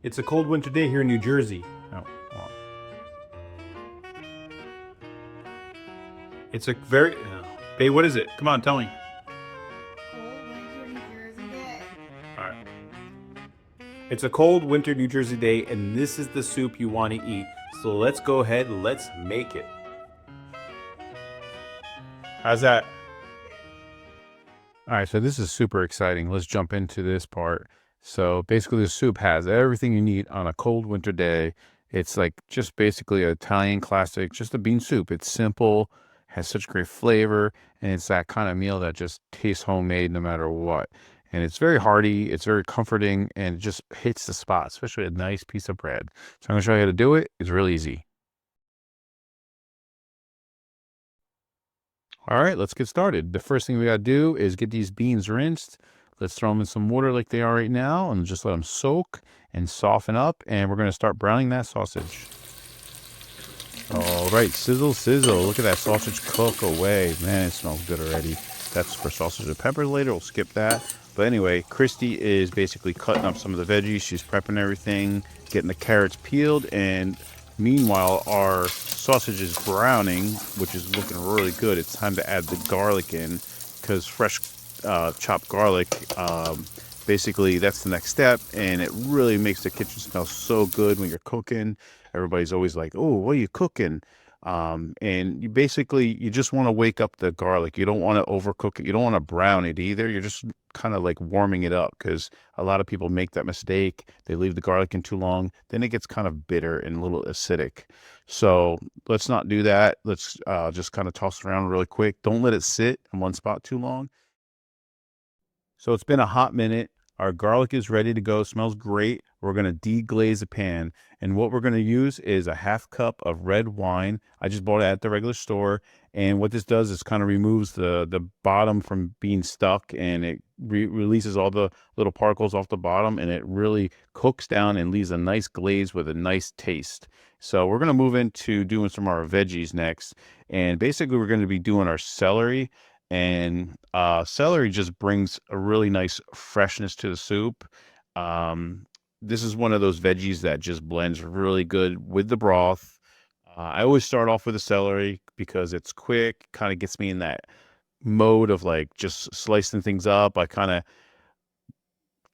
It's a cold winter day here in New Jersey. Oh, well. It's a very... Babe, what is it? Come on, tell me. Cold winter New Jersey day. Alright. It's a cold winter New Jersey day, and this is the soup you want to eat. So let's go ahead and let's make it. How's that? Alright, so this is super exciting. Let's jump into this part. So basically the soup has everything you need on a cold winter day. It's like just basically an Italian classic, just a bean soup. It's simple, has such great flavor, and it's that kind of meal that just tastes homemade no matter what. And it's very hearty, it's very comforting, and it just hits the spot, especially a nice piece of bread. So I'm gonna show you how to do it. It's real easy. All right, let's get started. The first thing we gotta do is get these beans rinsed. Let's throw them in some water like they are right now and just let them soak and soften up. And we're gonna start browning that sausage. All right, sizzle, sizzle. Look at that sausage cook away. Man, it smells good already. That's for sausage and peppers later. We'll skip that. But anyway, Christy is basically cutting up some of the veggies. She's prepping everything, getting the carrots peeled, and meanwhile, our sausage is browning, which is looking really good. It's time to add the garlic in because fresh chopped garlic, basically that's the next step, and it really makes the kitchen smell so good when you're cooking. Everybody's always like, oh, what are you cooking? And you just want to wake up the garlic. You don't want to overcook it. You don't want to brown it either. You're just kind of like warming it up because a lot of people make that mistake. They leave the garlic in too long. Then it gets kind of bitter and a little acidic. So let's not do that. Let's just kind of toss it around really quick. Don't let it sit in one spot too long. So it's been a hot minute. Our garlic is ready to go. Smells great. We're going to deglaze the pan. And what we're going to use is a half cup of red wine. I just bought it at the regular store. And what this does is kind of removes the bottom from being stuck, and it releases all the little particles off the bottom, and it really cooks down and leaves a nice glaze with a nice taste. So we're going to move into doing some of our veggies next. And basically we're going to be doing our celery. And celery just brings a really nice freshness to the soup. This is one of those veggies that just blends really good with the broth. I always start off with the celery because it's quick, kind of gets me in that mode of like just slicing things up. I kind of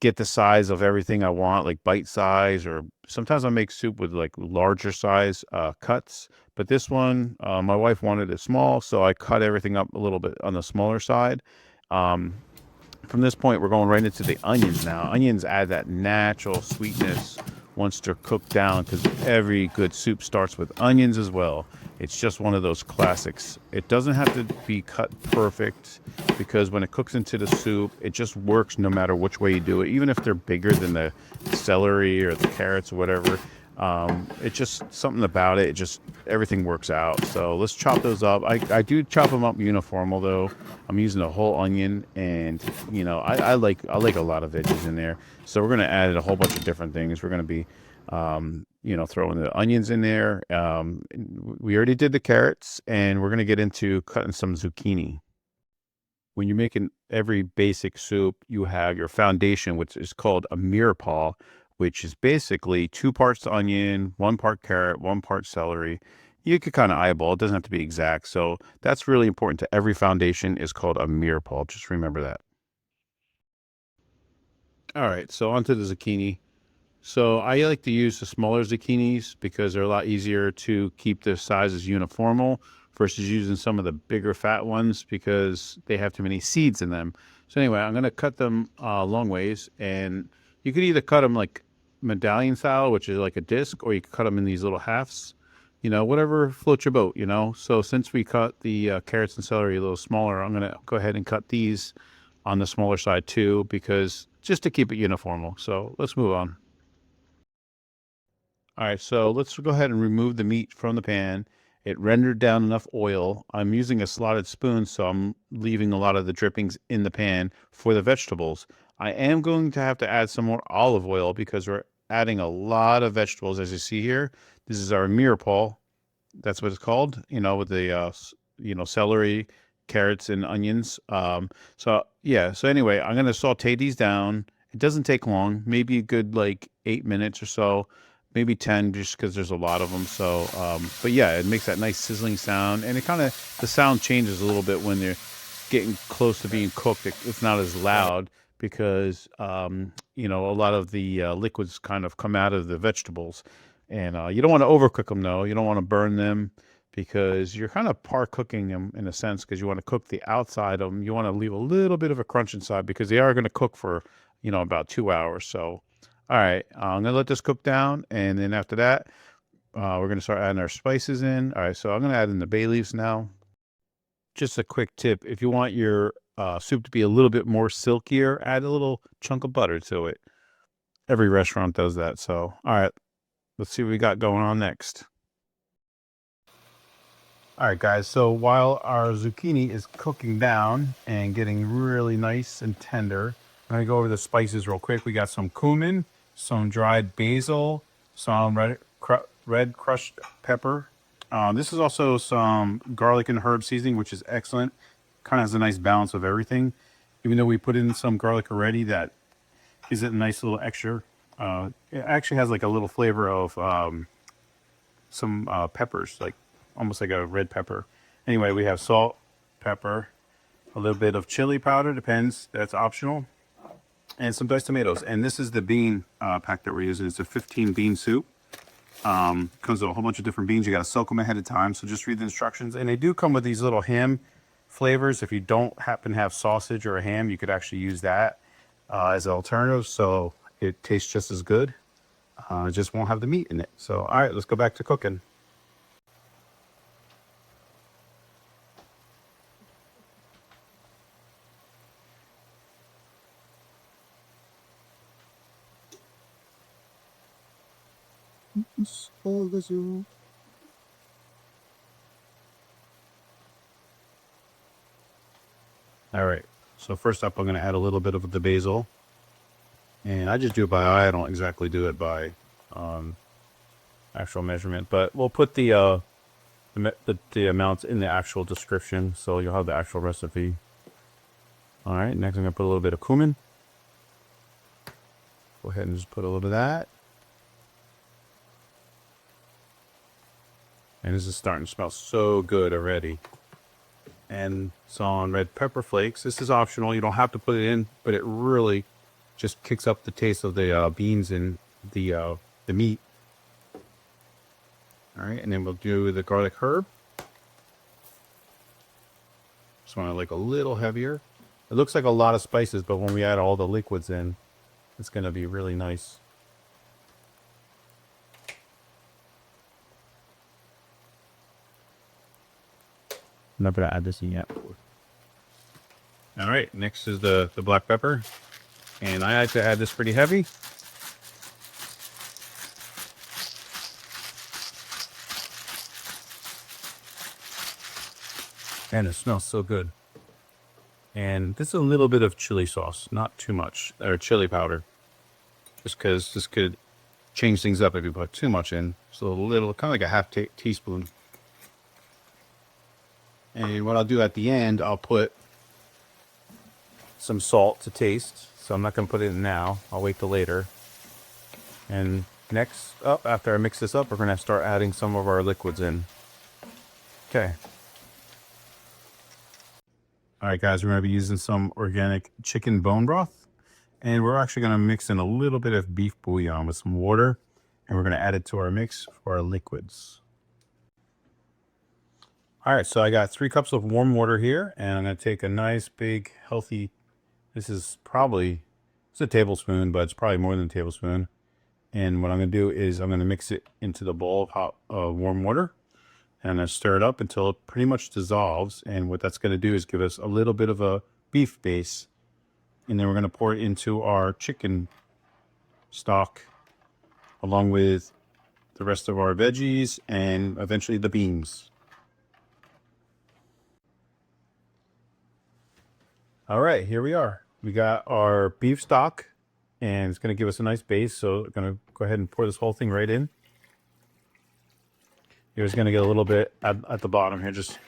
get the size of everything I want, like bite size, or sometimes I make soup with like larger size cuts. But this one, my wife wanted it small, so I cut everything up a little bit on the smaller side. Um, from this point, we're going right into the onions now. Onions add that natural sweetness once they're cooked down, because every good soup starts with onions as well. It's just one of those classics. It doesn't have to be cut perfect, because when it cooks into the soup, it just works no matter which way you do it. Even if they're bigger than the celery or the carrots or whatever, it's just something about it. It just, everything works out. So let's chop those up. I do chop them up uniform, although I'm using a whole onion, and I like a lot of veggies in there. So we're going to add a whole bunch of different things. We're going to be throwing the onions in there. We already did the carrots, and we're going to get into cutting some zucchini. When you're making every basic soup, you have your foundation, which is called a mirepoix, which is basically 2 parts onion, 1 part carrot, 1 part celery. You could kind of eyeball. It doesn't have to be exact. So that's really important to every foundation, is called a mirepoix. Just remember that. All right, so onto the zucchini. So I like to use the smaller zucchinis because they're a lot easier to keep the sizes uniformal versus using some of the bigger fat ones because they have too many seeds in them. So anyway, I'm going to cut them long ways, and you could either cut them like medallion style, which is like a disc, or you could cut them in these little halves, whatever floats your boat. So since we cut the carrots and celery a little smaller, I'm going to go ahead and cut these on the smaller side too, because just to keep it uniformal. So let's move on. All right, so let's go ahead and remove the meat from the pan. It rendered down enough oil. I'm using a slotted spoon, so I'm leaving a lot of the drippings in the pan for the vegetables. I am going to have to add some more olive oil because we're adding a lot of vegetables, as you see here. This is our mirepoix. That's what it's called, with the, celery, carrots, and onions. So anyway, I'm going to saute these down, It doesn't take long, maybe a good like 8 minutes or so, maybe 10, just because there's a lot of them. So, but yeah, it makes that nice sizzling sound, and it kind of, the sound changes a little bit when they're getting close to being cooked. It's not as loud because, you know, a lot of the liquids kind of come out of the vegetables, and you don't want to overcook them though. You don't want to burn them because you're kind of par cooking them in a sense, because you want to cook the outside of them. You want to leave a little bit of a crunch inside because they are going to cook for, you know, about 2 hours. So, all right, I'm going to let this cook down. And then after that, we're going to start adding our spices in. All right, so I'm going to add in the bay leaves now. Just a quick tip. If you want your soup to be a little bit more silkier, add a little chunk of butter to it. Every restaurant does that. So, all right, let's see what we got going on next. All right, guys, so while our zucchini is cooking down and getting really nice and tender, I'm going to go over the spices real quick. We got some cumin, some dried basil, some red crushed pepper. This is also some garlic and herb seasoning, which is excellent. Kind of has a nice balance of everything. Even though we put in some garlic already, that is a nice little extra. It actually has like a little flavor of some peppers, like almost like a red pepper. Anyway, we have salt, pepper, a little bit of chili powder, depends, that's optional, and some diced tomatoes. And this is the bean pack that we're using. It's a 15 bean soup. Comes with a whole bunch of different beans. You got to soak them ahead of time, so just read the instructions. And they do come with these little ham flavors. If you don't happen to have sausage or a ham, you could actually use that as an alternative, so it tastes just as good. It just won't have the meat in it. So, all right, let's go back to cooking. All right, so first up, I'm going to add a little bit of the basil, and I just do it by eye. I don't exactly do it by actual measurement, but we'll put the amounts in the actual description, so you'll have the actual recipe. All right, next I'm going to put a little bit of cumin. Go ahead and just put a little bit of that. And this is starting to smell so good already. And some red pepper flakes. This is optional. You don't have to put it in, but it really just kicks up the taste of the beans and the meat. All right, and then we'll do the garlic herb. Just want to like a little heavier. It looks like a lot of spices, but when we add all the liquids in, it's going to be really nice. I'm not going to add this in yet. All right, next is the black pepper. And I like to add this pretty heavy. And it smells so good. And this is a little bit of chili sauce, not too much, or chili powder. Just because this could change things up if you put too much in. So a little, kind of like a half teaspoon. And what I'll do at the end, I'll put some salt to taste. So I'm not going to put it in now. I'll wait till later. And next up, after I mix this up, we're going to start adding some of our liquids in. Okay. All right, guys, we're going to be using some organic chicken bone broth. And we're actually going to mix in a little bit of beef bouillon with some water. And we're going to add it to our mix for our liquids. All right, so I got 3 cups of warm water here, and I'm going to take a nice big healthy, this is probably, it's a tablespoon, but it's probably more than a tablespoon. And what I'm going to do is I'm going to mix it into the bowl of hot warm water, and I'm going to stir it up until it pretty much dissolves. And what that's going to do is give us a little bit of a beef base, and then we're going to pour it into our chicken stock along with the rest of our veggies and eventually the beans. All right, here we are. We got our beef stock, and it's going to give us a nice base. So we're going to go ahead and pour this whole thing right in. You're just going to get a little bit at the bottom here. Just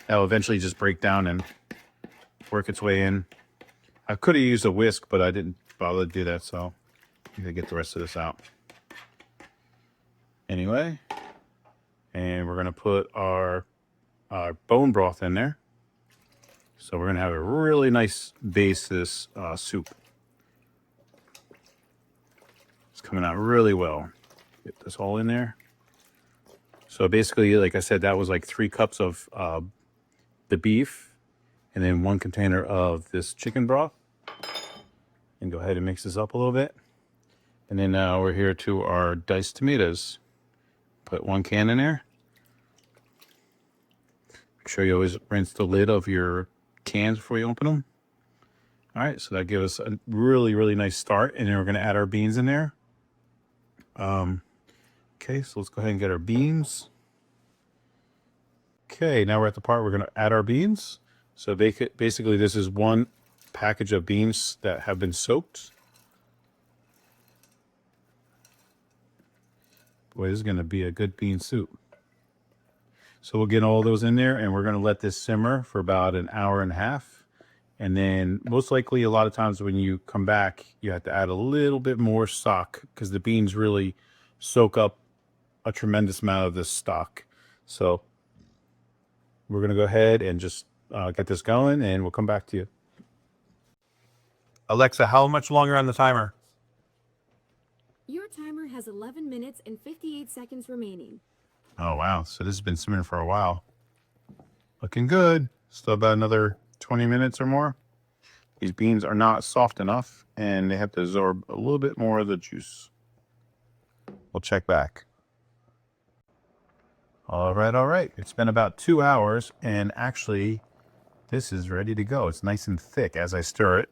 that'll eventually just break down and work its way in. I could have used a whisk, but I didn't bother to do that, so I'm gonna get the rest of this out. Anyway, and we're gonna put our bone broth in there. So we're gonna have a really nice base to this soup. It's coming out really well. Get this all in there. So basically, like I said, that was like 3 cups of the beef, and then 1 container of this chicken broth. And go ahead and mix this up a little bit. And then now we're here to our diced tomatoes. Put 1 can in there. Make sure you always rinse the lid of your cans before you open them. All right, so that gives us a really, really nice start. And then we're going to add our beans in there. Okay, so let's go ahead and get our beans. Okay, now we're at the part we're going to add our beans. So basically, this is 1 package of beans that have been soaked. Boy, this is going to be a good bean soup. So we'll get all those in there, and we're going to let this simmer for about an hour and a half. And then most likely a lot of times when you come back, you have to add a little bit more stock because the beans really soak up a tremendous amount of this stock. So we're going to go ahead and just get this going, and we'll come back to you. Alexa, how much longer on the timer? Your timer has 11 minutes and 58 seconds remaining. Oh, wow. So this has been simmering for a while. Looking good. Still about another 20 minutes or more. These beans are not soft enough, and they have to absorb a little bit more of the juice. We'll check back. All right. It's been about 2 hours, and actually, this is ready to go. It's nice and thick as I stir it.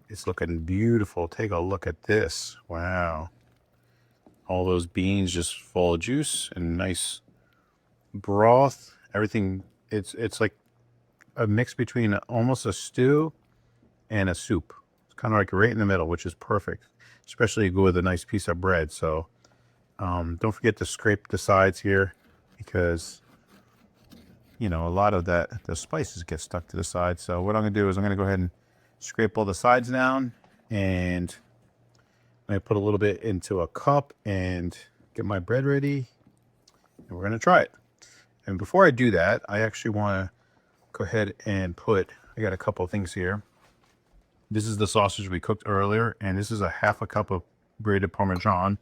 It's looking beautiful. Take a look at this. Wow. All those beans just full of juice and nice broth. Everything, it's like a mix between almost a stew and a soup. It's kind of like right in the middle, which is perfect. Especially you go with a nice piece of bread. So don't forget to scrape the sides here because, you know, a lot of the spices get stuck to the side. So what I'm going to do is I'm going to go ahead and scrape all the sides down, and I'm going to put a little bit into a cup and get my bread ready, and we're going to try it. And before I do that, I actually want to go ahead and I got a couple of things here. This is the sausage we cooked earlier, and this is a 1/2 cup of grated Parmesan.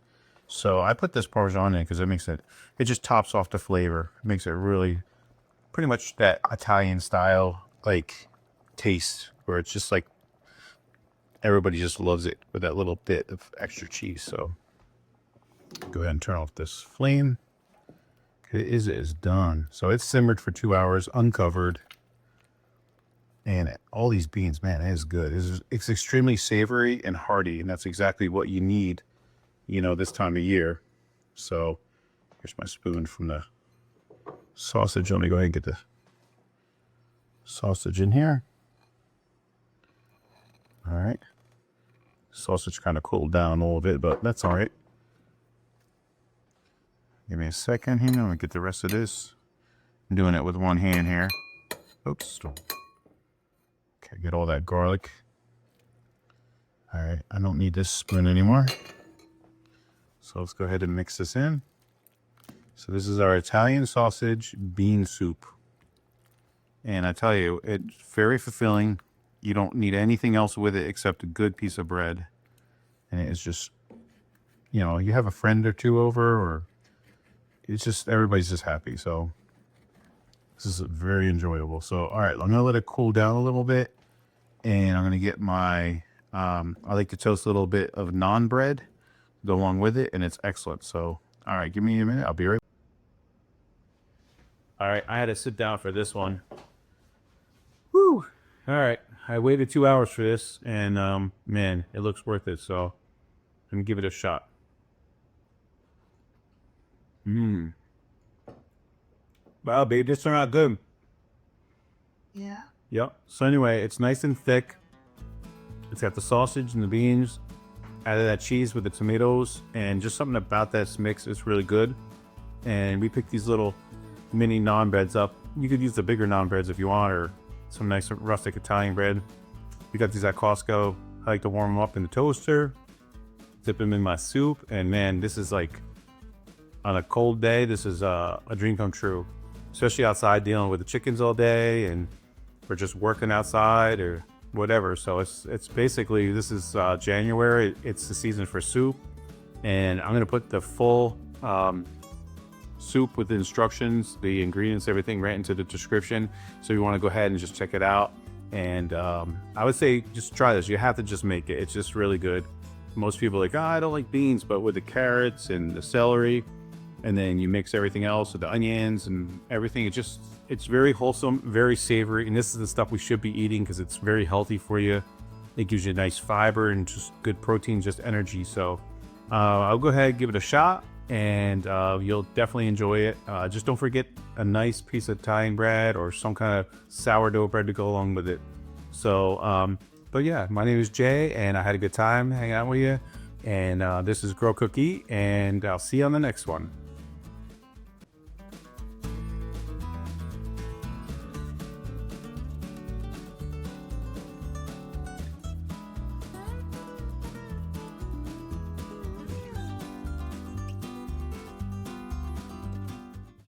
So I put this Parmesan in because it just tops off the flavor. It makes it really pretty much that Italian style, like, taste, where it's just like everybody just loves it with that little bit of extra cheese. So go ahead and turn off this flame. It is done. So it's simmered for 2 hours, uncovered. And all these beans, man, it is good. It's extremely savory and hearty, and that's exactly what you need, you know, this time of year. So here's my spoon from the sausage. Let me go ahead and get the sausage in here. All right. Sausage kind of cooled down a little bit, but that's all right. Give me a second here. I'm going to get the rest of this. I'm doing it with 1 hand here. Oops. Okay, get all that garlic. All right. I don't need this spoon anymore. So let's go ahead and mix this in. So this is our Italian sausage bean soup. And I tell you, it's very fulfilling. You don't need anything else with it except a good piece of bread. And it's just, you know, you have a friend or two over, or it's just, everybody's just happy. So this is very enjoyable. So, all right, I'm going to let it cool down a little bit. And I'm going to get my, I like to toast a little bit of naan bread to go along with it. And it's excellent. So, all right, give me a minute. I'll be right back. All right, I had to sit down for this one. Woo! All right, I waited 2 hours for this, and man, it looks worth it. So let me give it a shot. Wow, babe, this turned out good. Yeah. Yep. So anyway, it's nice and thick. It's got the sausage and the beans, added that cheese with the tomatoes, and just something about this mix is really good. And we picked these little mini naan breads up. You could use the bigger naan breads if you want, or some nice rustic Italian bread. We got these at Costco. I like to warm them up in the toaster, dip them in my soup, and man, this is like, on a cold day, this is a dream come true. Especially outside dealing with the chickens all day, and we're just working outside or whatever. So it's basically, this is January. It's the season for soup, and I'm gonna put the full soup with the instructions, the ingredients, everything right into the description. So you want to go ahead and just check it out. And I would say just try this. You have to just make it. It's just really good. Most people are like, oh, I don't like beans, but with the carrots and the celery, and then you mix everything else with the onions and everything, it's very wholesome, very savory. And this is the stuff we should be eating because it's very healthy for you. It gives you nice fiber and just good protein, just energy. So I'll go ahead and give it a shot, and you'll definitely enjoy it. Just don't forget a nice piece of Italian bread or some kind of sourdough bread to go along with it. So but yeah, my name is Jay, and I had a good time hanging out with you. And this is Grow Cook Eat, and I'll see you on the next one.